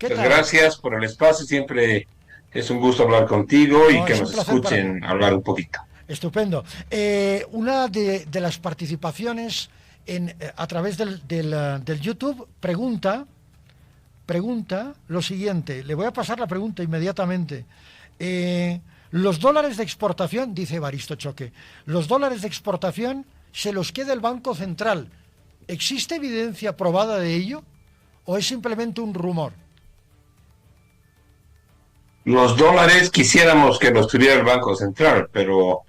¿Qué Pues tal? gracias por el espacio, siempre es un gusto hablar contigo y No, que es un nos placer para mí. escuchen hablar un poquito. Estupendo. Una de las participaciones a través del YouTube pregunta lo siguiente. Le voy a pasar la pregunta inmediatamente. Los dólares de exportación, dice Evaristo Choque, los dólares de exportación se los queda el Banco Central. ¿Existe evidencia probada de ello o es simplemente un rumor? Los dólares quisiéramos que los tuviera el Banco Central, pero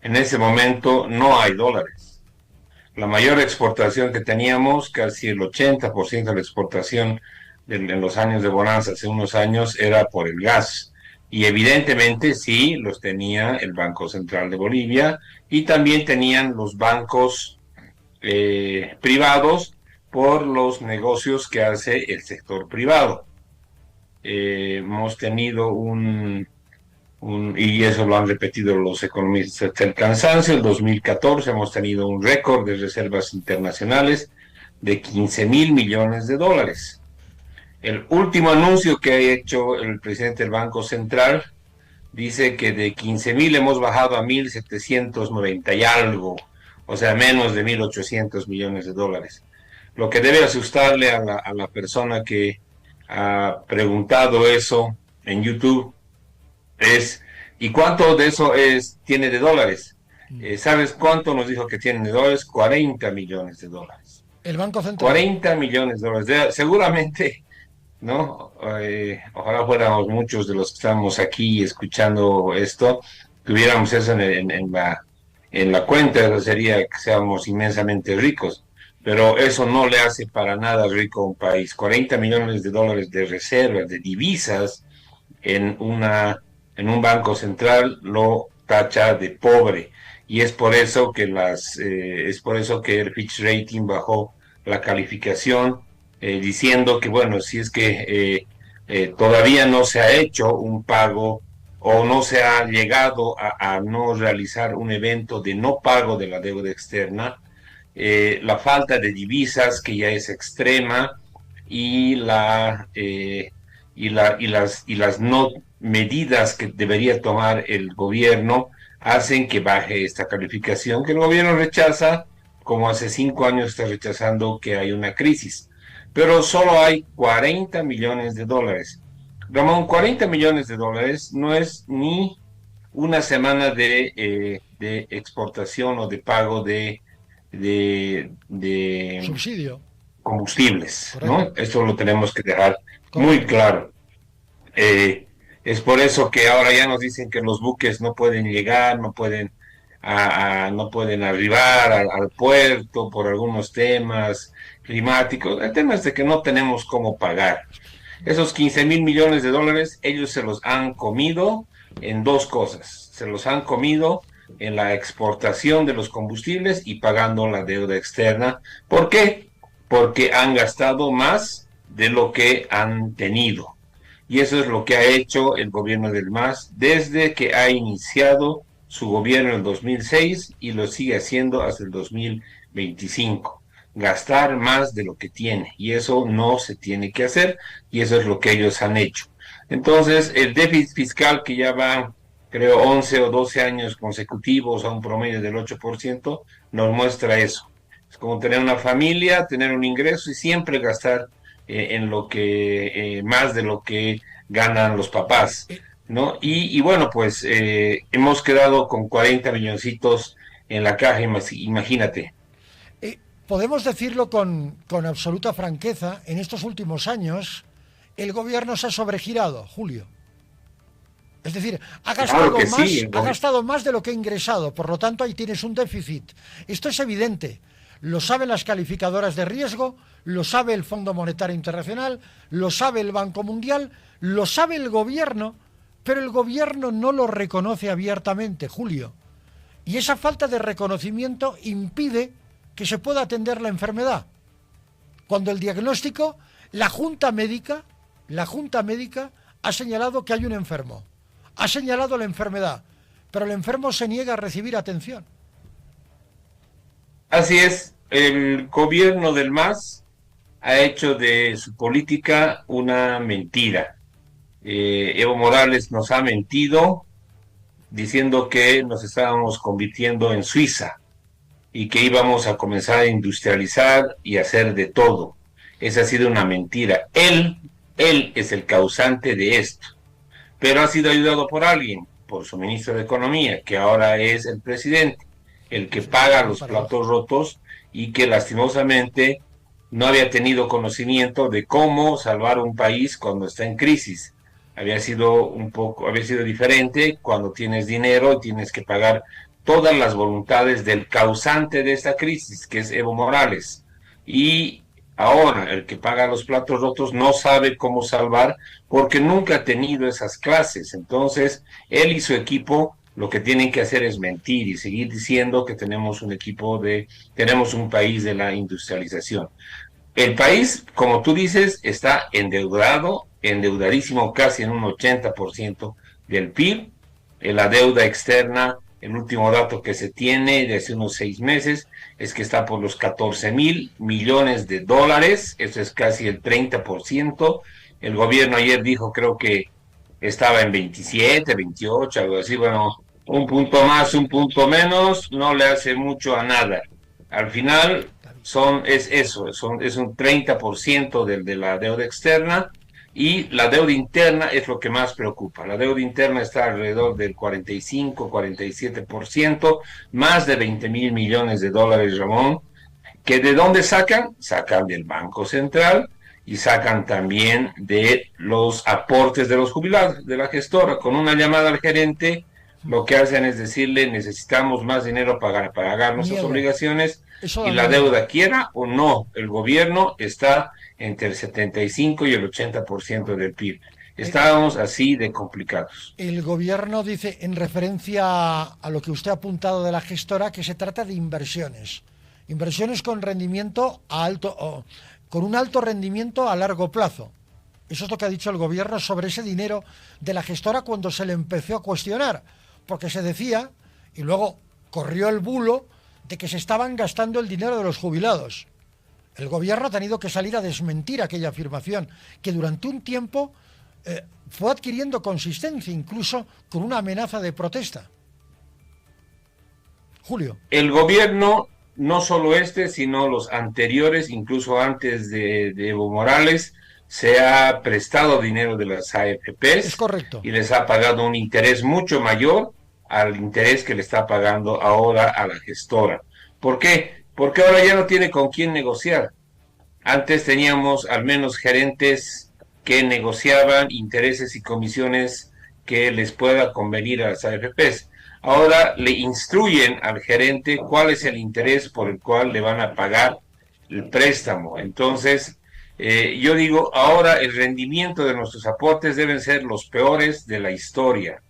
en ese momento no hay dólares. La mayor exportación que teníamos, casi el 80% de la exportación en los años de bonanza, hace unos años, era por el gas. Y evidentemente sí, los tenía el Banco Central de Bolivia y también tenían los bancos privados por los negocios que hace el sector privado. Hemos tenido y eso lo han repetido los economistas hasta el cansancio, el 2014 hemos tenido un récord de reservas internacionales de 15.000 millones de dólares. El último anuncio que ha hecho el presidente del Banco Central dice que de 15.000 hemos bajado a 1.790 y algo, o sea, menos de 1.800 millones de dólares. Lo que debe asustarle a la persona que ha preguntado eso en YouTube es, ¿y cuánto de eso tiene de dólares? ¿Sabes cuánto nos dijo que tiene de dólares? 40 millones de dólares. El Banco Central. 40 millones de dólares. Seguramente, ¿no? Ojalá fuéramos muchos de los que estamos aquí escuchando esto, tuviéramos eso en la cuenta, eso sería que seamos inmensamente ricos, pero eso no le hace para nada rico a un país. 40 millones de dólares de reservas, de divisas en en un banco central lo tacha de pobre. Y es por eso que es por eso que el Fitch Rating bajó la calificación, diciendo que, bueno, si es que todavía no se ha hecho un pago o no se ha llegado a no realizar un evento de no pago de la deuda externa, la falta de divisas que ya es extrema y y las no medidas que debería tomar el gobierno hacen que baje esta calificación que el gobierno rechaza, como hace 5 años está rechazando que hay una crisis. Pero solo hay 40 millones de dólares. Ramón, 40 millones de dólares no es ni una semana de exportación o de pago de Subsidio. combustibles, Correcto. ¿no? Esto lo tenemos que dejar muy Correcto. claro. Eh, es por eso que ahora ya nos dicen que los buques no pueden llegar, no pueden arribar al puerto por algunos temas climáticos. El tema es de que no tenemos cómo pagar. Esos 15.000 millones de dólares, ellos se los han comido en dos cosas. Se los han comido en la exportación de los combustibles y pagando la deuda externa. ¿Por qué? Porque han gastado más de lo que han tenido. Y eso es lo que ha hecho el gobierno del MAS desde que ha iniciado su gobierno en 2006 y lo sigue haciendo hasta el 2025. Gastar más de lo que tiene. Y eso no se tiene que hacer y eso es lo que ellos han hecho. Entonces, el déficit fiscal que ya va, creo, 11 o 12 años consecutivos a un promedio del 8%, nos muestra eso. Es como tener una familia, tener un ingreso y siempre gastar en lo que más de lo que ganan los papás, Eh, ¿no? Y bueno, pues hemos quedado con 40 milloncitos en la caja, imagínate. Podemos decirlo con absoluta franqueza, en estos últimos años el gobierno se ha sobregirado, Julio. Es decir, Claro que sí, ha gastado más de lo que ha ingresado, por lo tanto ahí tienes un déficit. Esto es evidente. Lo saben las calificadoras de riesgo, lo sabe el Fondo Monetario Internacional, lo sabe el Banco Mundial, lo sabe el gobierno, pero el gobierno no lo reconoce abiertamente, Julio. Y esa falta de reconocimiento impide que se pueda atender la enfermedad. Cuando el diagnóstico, la Junta Médica ha señalado que hay un enfermo, ha señalado la enfermedad, pero el enfermo se niega a recibir atención. así es, el gobierno del MAS ha hecho de su política una mentira. Evo Morales nos ha mentido diciendo que nos estábamos convirtiendo en Suiza y que íbamos a comenzar a industrializar y hacer de todo. Esa ha sido una mentira. Él es el causante de esto, pero ha sido ayudado por alguien, por su ministro de Economía, que ahora es el presidente, el que paga los platos rotos y que lastimosamente no había tenido conocimiento de cómo salvar un país cuando está en crisis. Había sido diferente cuando tienes dinero y tienes que pagar todas las voluntades del causante de esta crisis, que es Evo Morales. Y ahora el que paga los platos rotos no sabe cómo salvar porque nunca ha tenido esas clases. Entonces, él y su equipo lo que tienen que hacer es mentir y seguir diciendo que tenemos tenemos un país de la industrialización. El país, como tú dices, está endeudadísimo casi en un 80% del PIB. La deuda externa, el último dato que se tiene de hace unos 6 meses, es que está por los 14.000 millones de dólares, eso es casi el 30%. El gobierno ayer dijo, creo que estaba en 27, 28, algo así. Bueno, un punto más, un punto menos, no le hace mucho a nada. Al final es un 30% de la deuda externa, y la deuda interna es lo que más preocupa. La deuda interna está alrededor del 45, 47%, más de 20.000 millones de dólares, Ramón, que ¿de dónde sacan? Sacan del Banco Central y sacan también de los aportes de los jubilados, de la gestora. Con una llamada al gerente, lo que hacen es decirle, necesitamos más dinero para pagar nuestras obligaciones, y la deuda, quiera o no, el gobierno está entre el 75 y el 80% del PIB. Estábamos así de complicados. El gobierno dice, en referencia a lo que usted ha apuntado de la gestora, que se trata de inversiones. Inversiones con rendimiento con un alto rendimiento a largo plazo. Eso es lo que ha dicho el gobierno sobre ese dinero de la gestora cuando se le empezó a cuestionar, porque se decía, y luego corrió el bulo, de que se estaban gastando el dinero de los jubilados. El gobierno ha tenido que salir a desmentir aquella afirmación, que durante un tiempo fue adquiriendo consistencia, incluso con una amenaza de protesta. Julio. El gobierno, no solo sino los anteriores, incluso antes de Evo Morales, se ha prestado dinero de las AFPs. Es correcto. Y les ha pagado un interés mucho mayor al interés que le está pagando ahora a la gestora. ¿Por qué? Porque ahora ya no tiene con quién negociar. Antes teníamos al menos gerentes que negociaban intereses y comisiones que les pueda convenir a las AFPs. Ahora le instruyen al gerente cuál es el interés por el cual le van a pagar el préstamo. Entonces, yo digo, ahora el rendimiento de nuestros aportes deben ser los peores de la historia.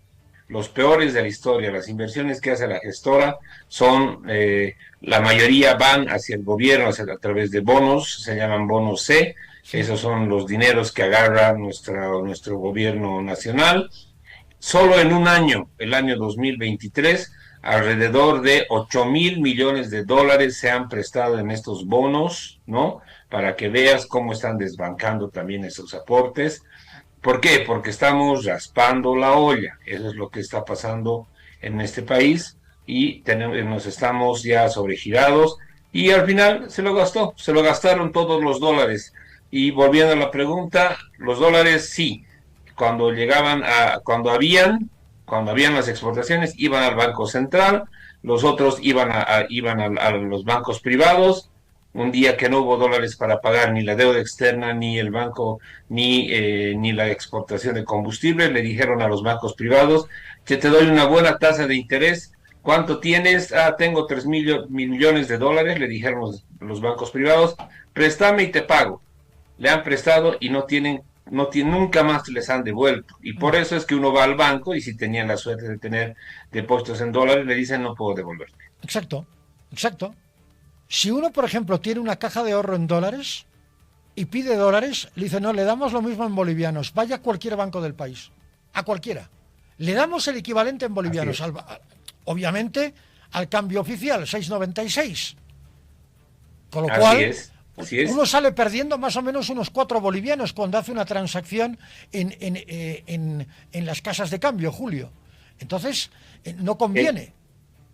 Los peores de la historia. Las inversiones que hace la gestora son, la mayoría van hacia el gobierno a través de bonos, se llaman bonos C. Sí. Esos son los dineros que agarra nuestro gobierno nacional. Solo en un año, el año 2023, alrededor de 8.000 millones de dólares se han prestado en estos bonos, ¿no? Para que veas cómo están desbancando también esos aportes. ¿Por qué? Porque estamos raspando la olla. Eso es lo que está pasando en este país, y nos estamos ya sobregirados, y al final se lo gastaron todos los dólares. Y volviendo a la pregunta, los dólares sí, cuando habían las exportaciones, iban al Banco Central, los otros iban a los bancos privados. Un día que no hubo dólares para pagar ni la deuda externa, ni el banco, ni la exportación de combustible, le dijeron a los bancos privados, que te doy una buena tasa de interés. ¿Cuánto tienes? Tengo 3.000 millones de dólares, le dijeron los bancos privados, préstame y te pago. Le han prestado y nunca más les han devuelto. Y por eso es que uno va al banco, y si tenían la suerte de tener depósitos en dólares, le dicen, no puedo devolverte. Exacto. Si uno, por ejemplo, tiene una caja de ahorro en dólares y pide dólares, le dice, no, le damos lo mismo en bolivianos. Vaya a cualquier banco del país, a cualquiera. Le damos el equivalente en bolivianos, obviamente al cambio oficial, 6,96. Con lo cual, Así es. Uno sale perdiendo más o menos unos 4 bolivianos cuando hace una transacción en las casas de cambio, Julio. Entonces, no conviene.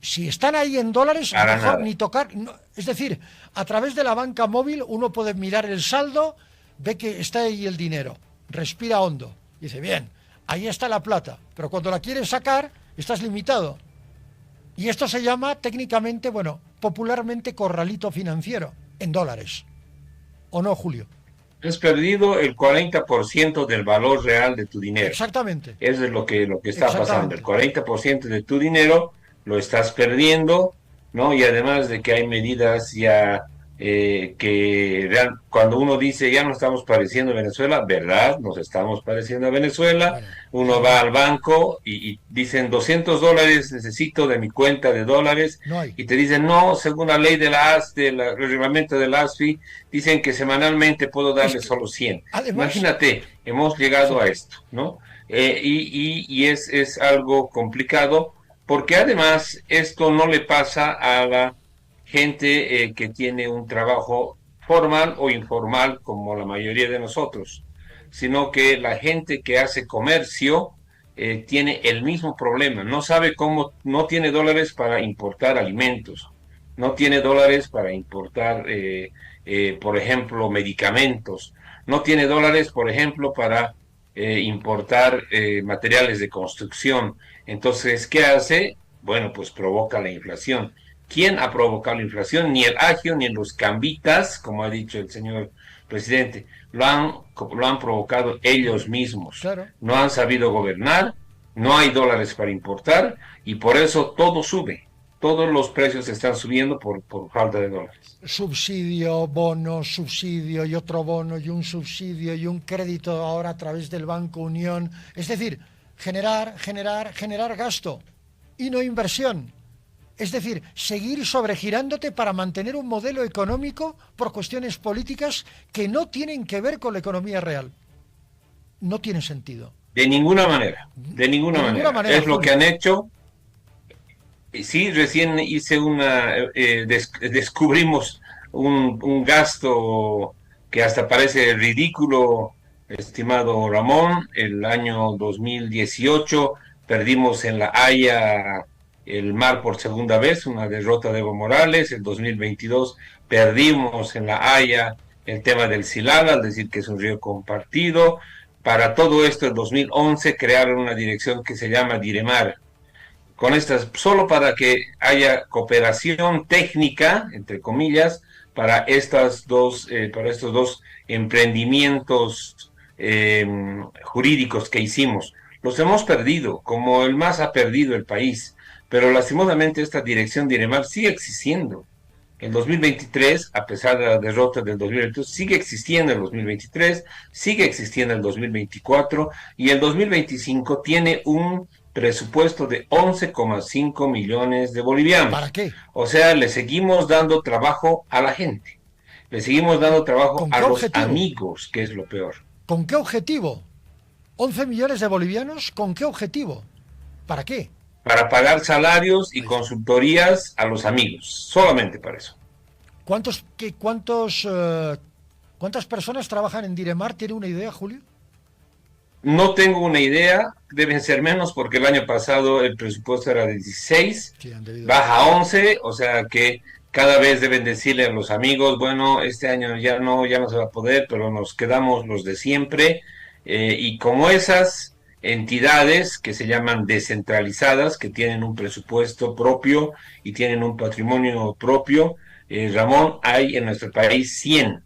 Si están ahí en dólares, Para mejor nada. ni tocar. Es decir, a través de la banca móvil uno puede mirar el saldo, ve que está ahí el dinero, respira hondo, y dice, bien, ahí está la plata, pero cuando la quieres sacar, estás limitado. Y esto se llama técnicamente, bueno, popularmente corralito financiero, en dólares. ¿O no, Julio? Has perdido el 40% del valor real de tu dinero. Exactamente, Eso es lo que está pasando. El exactamente. 40% de tu dinero lo estás perdiendo, ¿no? Y además de que hay medidas ya cuando uno dice ya nos estamos pareciendo a Venezuela, ¿verdad? Nos estamos pareciendo a Venezuela. Bueno, Uno va al banco y dicen $200 necesito de mi cuenta de dólares no hay. y te dicen no, según la ley de la AS, del reglamento de la ASFI, dicen que semanalmente puedo Es darle que, solo 100. además, Imagínate, hemos sí, llegado a esto, ¿no? Y es algo complicado porque además esto no le pasa a la gente que tiene un trabajo formal o informal como la mayoría de nosotros, sino que la gente que hace comercio tiene el mismo problema, no sabe cómo, no tiene dólares para importar alimentos, no tiene dólares para importar, por ejemplo, medicamentos, no tiene dólares, por ejemplo, para importar materiales de construcción. Entonces, ¿qué hace? Bueno, pues provoca la inflación. ¿Quién ha provocado la inflación? Ni el agio, ni los cambitas, como ha dicho el señor presidente, lo han provocado ellos mismos. claro. No han sabido gobernar, no hay dólares para importar y por eso todo sube. Todos los precios están subiendo por falta de dólares. Subsidio, bono, subsidio y otro bono y un subsidio y un crédito ahora a través del Banco Unión. Es decir, generar gasto y no inversión. Es decir, seguir sobregirándote para mantener un modelo económico por cuestiones políticas que no tienen que ver con la economía real. No tiene sentido. De ninguna manera, de ninguna De ninguna manera. manera, Es lo que Julio. han hecho. Sí, recién hice descubrimos un gasto que hasta parece ridículo, estimado Ramón. El año 2018 perdimos en La Haya el mar por segunda vez, una derrota de Evo Morales. El 2022 perdimos en La Haya el tema del Silala, al decir que es un río compartido. Para todo esto, en 2011 crearon una dirección que se llama Diremar, con estas, solo para que haya cooperación técnica, entre comillas, para estos dos emprendimientos jurídicos que hicimos. Los hemos perdido, como el MAS ha perdido el país, pero lastimosamente esta dirección de IREMAR sigue existiendo. El 2023, a pesar de la derrota del 2022, sigue existiendo el 2023, sigue existiendo el 2024 y el 2025 tiene un presupuesto de 11,5 millones de bolivianos. ¿Para qué? O sea, le seguimos dando trabajo a la gente, le seguimos dando trabajo ¿Con a qué los objetivo? amigos, que es lo peor. ¿Con qué objetivo? 11 millones de bolivianos, ¿con qué objetivo? ¿Para qué? Para pagar salarios y Ahí está. consultorías a los amigos, solamente para eso. ¿Cuántas personas trabajan en Diremar? ¿Tiene una idea, Julio? No tengo una idea, deben ser menos porque el año pasado el presupuesto era de 16, Sí, han debido ser. baja a 11, o sea que cada vez deben decirle a los amigos, bueno, este año ya no se va a poder, pero nos quedamos los de siempre. Y como esas entidades que se llaman descentralizadas, que tienen un presupuesto propio y tienen un patrimonio propio, Ramón, hay en nuestro país 100.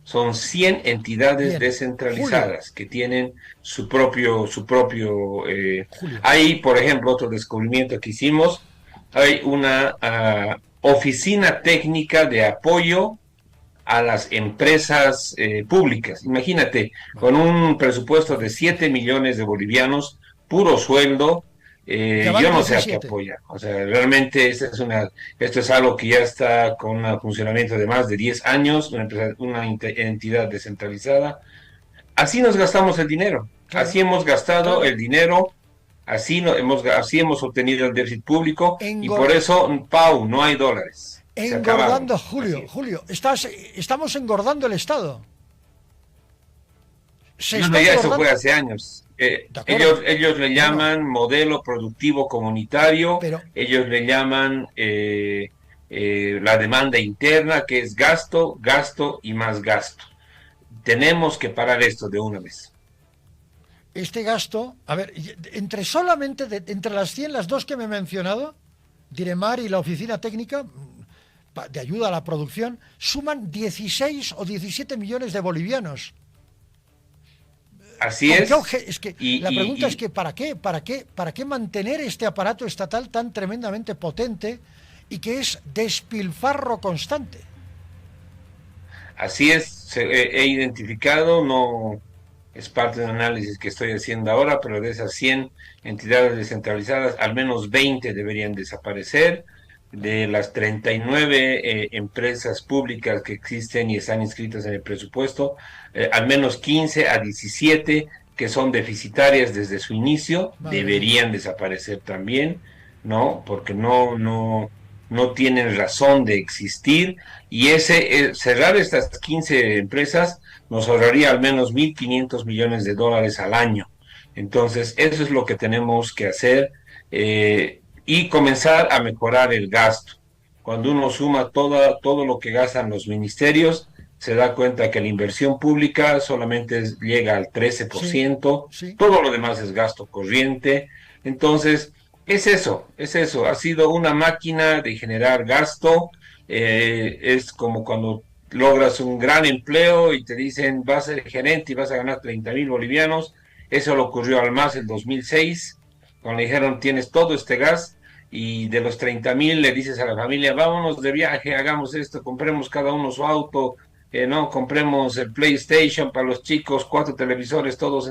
Son 100 entidades Bien. Julio, descentralizadas que tienen su propio. Julio. Hay, por ejemplo, otro descubrimiento que hicimos, hay una oficina técnica de apoyo a las empresas públicas. Imagínate, Bueno, con un presupuesto de 7 millones de bolivianos, puro sueldo, ya van yo no sé a qué 17. apoya. O sea, realmente esto es algo que ya está con un funcionamiento de más de 10 años, una entidad descentralizada. Así nos gastamos el dinero, Claro, así hemos gastado claro. el dinero, así hemos obtenido el déficit público y por Engor- eso, Pau, no hay dólares. Se acabaron. Engordando, Julio, estamos engordando el Estado. Se No, está ya eso engordando. fue hace años. De acuerdo. Ellos le Bueno, llaman modelo productivo comunitario, pero ellos le llaman la demanda interna, que es gasto, gasto y más gasto. Tenemos que parar esto de una vez. este gasto, a ver, entre solamente, entre las 100, las dos que me he mencionado, Diremar y la Oficina Técnica de Ayuda a la Producción, suman 16 o 17 millones de bolivianos. Así es. Es que la pregunta es que ¿para qué? ¿Para qué mantener este aparato estatal tan tremendamente potente y que es despilfarro constante? Así es, he identificado, no es parte de un análisis que estoy haciendo ahora, pero de esas 100 entidades descentralizadas, al menos 20 deberían desaparecer. De las 39 empresas públicas que existen y están inscritas en el presupuesto, al menos 15 a 17 que son deficitarias desde su inicio, Madre deberían mía. desaparecer también, ¿no? Porque no tienen razón de existir, y cerrar estas 15 empresas nos ahorraría al menos 1.500 millones de dólares al año. Entonces, eso es lo que tenemos que hacer, y comenzar a mejorar el gasto. Cuando uno suma todo lo que gastan los ministerios, se da cuenta que la inversión pública solamente llega al Sí, 13%, sí. todo lo demás es gasto corriente. Entonces, es eso, ha sido una máquina de generar gasto. Es como cuando logras un gran empleo y te dicen vas a ser gerente y vas a ganar 30.000 bolivianos. Eso le ocurrió al MAS en 2006, cuando le dijeron tienes todo este gas, y de los 30.000 le dices a la familia vámonos de viaje, hagamos esto, compremos cada uno su auto, no, compremos el PlayStation para los chicos, 4 televisores, todos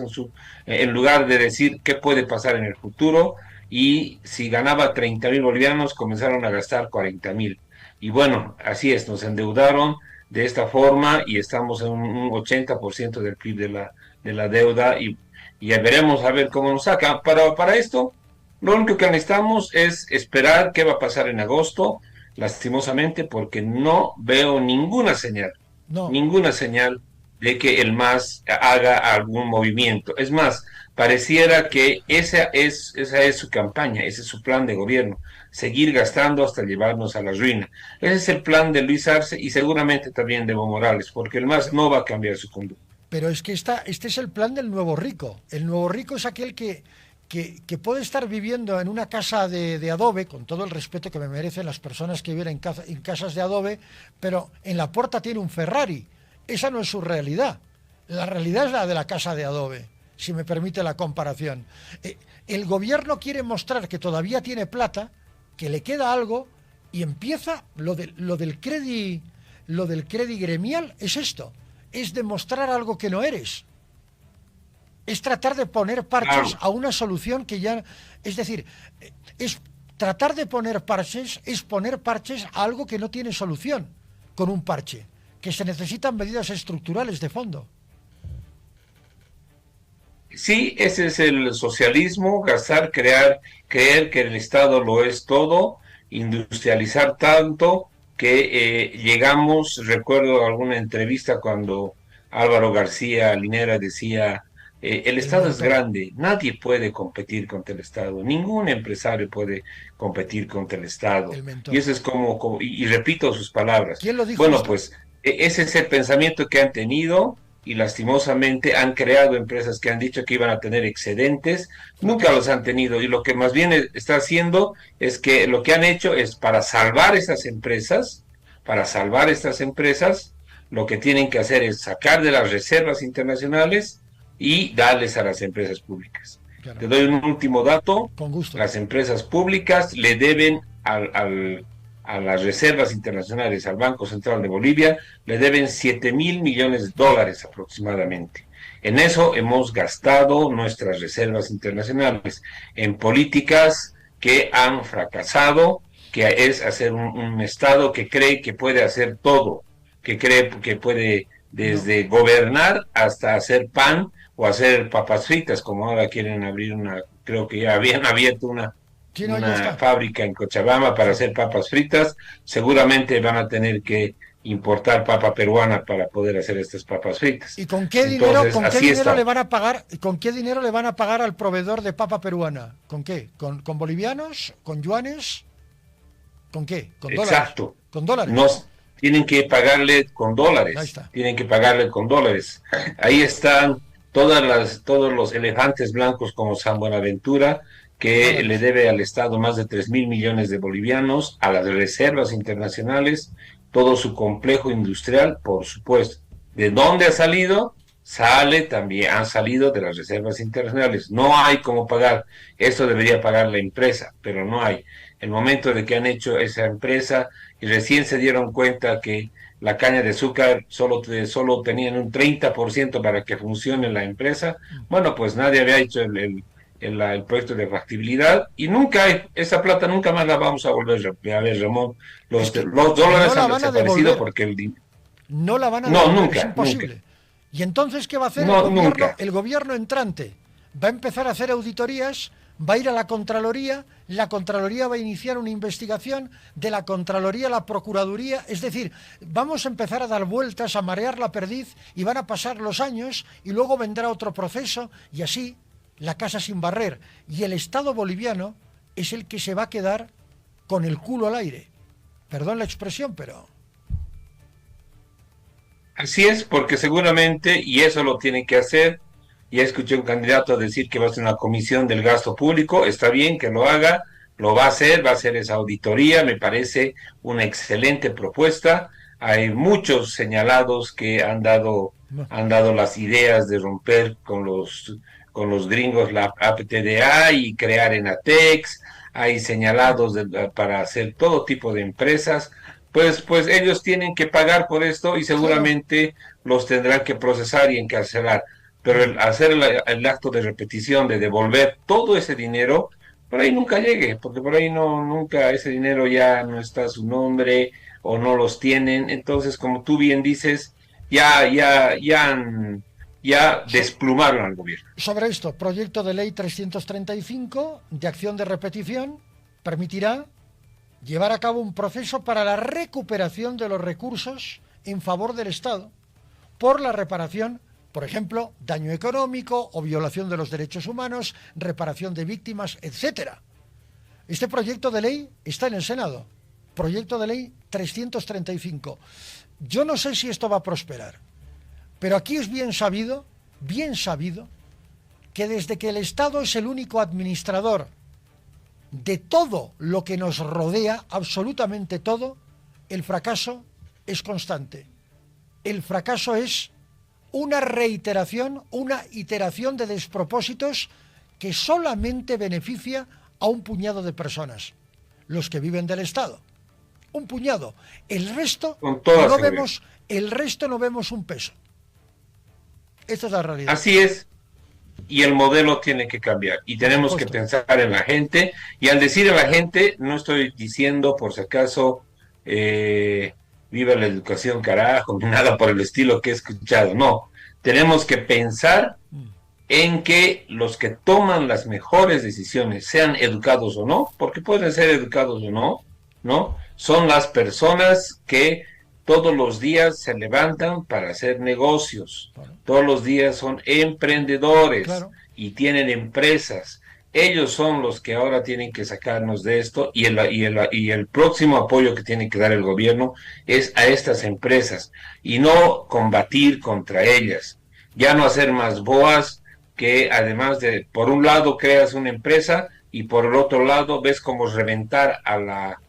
en lugar de decir qué puede pasar en el futuro. Y si ganaba 30.000 bolivianos, comenzaron a gastar 40.000. Y bueno, así es, nos endeudaron de esta forma y estamos en un 80% del PIB de la deuda, y ya veremos a ver cómo nos saca. Para esto, lo único que necesitamos es esperar qué va a pasar en agosto, lastimosamente, porque no veo No, ninguna señal de que el MAS haga algún movimiento. Es más, pareciera que esa es su campaña, ese es su plan de gobierno, seguir gastando hasta llevarnos a la ruina. Ese es el plan de Luis Arce y seguramente también de Evo Morales, porque el MAS pero, no va a cambiar su conducta. pero es que este es el plan del nuevo rico. El nuevo rico es aquel que puede estar viviendo en una casa de adobe, con todo el respeto que me merecen las personas que viven en casas de adobe, pero en la puerta tiene un Ferrari. Esa no es su realidad. La realidad es la de la casa de adobe, si me permite la comparación. El gobierno quiere mostrar que todavía tiene plata, que le queda algo, y empieza lo del credi gremial es esto, es demostrar algo que no eres. Es tratar de poner parches Claro. a una solución que ya... Es decir, es tratar de poner parches, es poner parches a algo que no tiene solución con un parche, que se necesitan medidas estructurales de fondo. Sí, ese es el socialismo, gastar, creer que el Estado lo es todo, industrializar tanto que llegamos, recuerdo alguna entrevista cuando Álvaro García Linera decía, el El Estado es mentor, grande, nadie puede competir contra el Estado, ningún empresario puede competir contra el Estado. el Y mentor. eso es y repito sus palabras. ¿Quién lo dijo Bueno, esto? pues ese es el pensamiento que han tenido, y lastimosamente han creado empresas que han dicho que iban a tener excedentes, nunca los Fracaso. han tenido, y lo que más bien está haciendo es que lo que han hecho es para salvar estas empresas, lo que tienen que hacer es sacar de las reservas internacionales y darles a las empresas públicas. Claro, Te doy un último dato: con gusto. las empresas públicas le deben a las reservas internacionales, al Banco Central de Bolivia, le deben 7.000 millones de dólares aproximadamente. En eso hemos gastado nuestras reservas internacionales, en políticas que han fracasado, que es hacer un Estado que cree que puede hacer todo, que cree que puede No, desde gobernar hasta hacer pan o hacer papas fritas, como ahora quieren abrir creo que ya habían abierto Sí, no, ya está. fábrica en Cochabamba para hacer papas fritas. Seguramente van a tener que importar papa peruana para poder hacer estas papas fritas. ¿Y Entonces, con qué así dinero le está. van a pagar, con qué dinero le van a pagar al proveedor de papa peruana? ¿Con qué? Con bolivianos? ¿Con yuanes? ¿Con qué? ¿Con dólares? Exacto. ¿Con dólares? Nos tienen que pagarle con Ahí dólares, está. tienen que pagarle con dólares. Ahí están todos los elefantes blancos como San Buenaventura, que le Dólares. debe al Estado más de 3.000 millones de bolivianos, a las reservas internacionales, todo su complejo industrial, por supuesto. ¿De dónde ha salido? Sale también, han salido de las reservas internacionales. No hay cómo pagar. Esto debería pagar la empresa, pero no hay. El momento de que han hecho esa empresa y recién se dieron cuenta que la caña de azúcar solo tenían un 30% para que funcione la empresa, bueno, pues nadie había hecho el proyecto de factibilidad y nunca hay, esa plata nunca más la vamos a volver a ver, Ramón. Es que Los no dólares la han van a desaparecido devolver. porque el... No la van a No, devolver, es nunca, nunca. imposible. ¿Y entonces qué va a hacer el No, gobierno? nunca. El gobierno entrante va a empezar a hacer auditorías, va a ir a la Contraloría va a iniciar una investigación, de la Contraloría a la Procuraduría, es decir, vamos a empezar a dar vueltas, a marear la perdiz y van a pasar los años y luego vendrá otro proceso y así la casa sin barrer. Y el Estado boliviano es el que se va a quedar con el culo al aire. Perdón la expresión, pero... Así es, porque seguramente, y eso lo tienen que hacer, ya escuché un candidato decir que va a hacer una comisión del gasto público, está bien que lo haga, lo va a hacer esa auditoría, me parece una excelente propuesta. Hay muchos señalados que No. han dado las ideas de romper con los gringos la APTDA y crear Enatex, hay señalados para hacer todo tipo de empresas. Pues ellos tienen que pagar por esto y Claro. seguramente los tendrán que procesar y encarcelar. Pero el hacer el acto de repetición, de devolver todo ese dinero, por ahí nunca llegue, porque por ahí no, nunca ese dinero ya no está a su nombre o no los tienen. Entonces, como tú bien dices, ya So- desplumaron al gobierno. Sobre esto, proyecto de ley 335 de acción de repetición permitirá llevar a cabo un proceso para la recuperación de los recursos en favor del Estado por la reparación, por ejemplo, daño económico o violación de los derechos humanos, reparación de víctimas, etcétera. Este proyecto de ley está en el Senado, proyecto de ley 335. Yo no sé si esto va a prosperar, pero aquí es bien sabido, que desde que el Estado es el único administrador de todo lo que nos rodea, absolutamente todo, el fracaso es constante. El fracaso es una reiteración, una iteración de despropósitos que solamente beneficia a un puñado de personas, los que viven del Estado. Un puñado. Con toda seguridad. El resto no vemos un peso. Esta es la realidad. Así es, y el modelo tiene que cambiar y Por tenemos que supuesto. pensar en la gente y al decir a la gente no estoy diciendo por si acaso eh, viva la educación carajo ni nada por el estilo que he escuchado, no, tenemos que pensar en que los que toman las mejores decisiones, sean educados o no, porque pueden ser educados o no, ¿no? Son las personas que todos los días se levantan para hacer negocios, Bueno, todos los días son emprendedores claro. y tienen empresas. Ellos son los que ahora tienen que sacarnos de esto y el próximo apoyo que tiene que dar el gobierno es a estas empresas y no combatir contra ellas, ya no hacer más boas que además de, por un lado creas una empresa y por el otro lado ves cómo reventar a la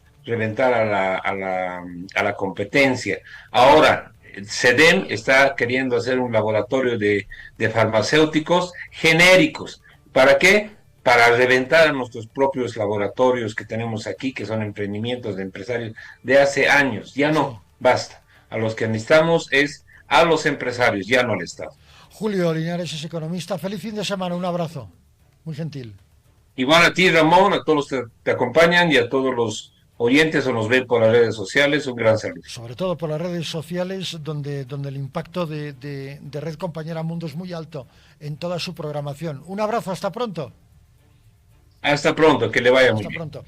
competencia. Ahora, SEDEM está queriendo hacer un laboratorio de farmacéuticos genéricos. ¿Para qué? Para reventar a nuestros propios laboratorios que tenemos aquí, que son emprendimientos de empresarios de hace años. Ya Sí. no, basta. A los que necesitamos es a los empresarios, ya no al Estado. Julio Linares es economista. Feliz fin de semana. Un abrazo. Muy gentil. Igual a ti, Ramón, a todos los que te acompañan y a todos los oyentes o nos ven por las redes sociales, un gran saludo. Sobre todo por las redes sociales, donde el impacto de Red Compañera Mundo es muy alto en toda su programación. Un abrazo. Hasta pronto. Hasta pronto, que le vaya muy Hasta bien. pronto.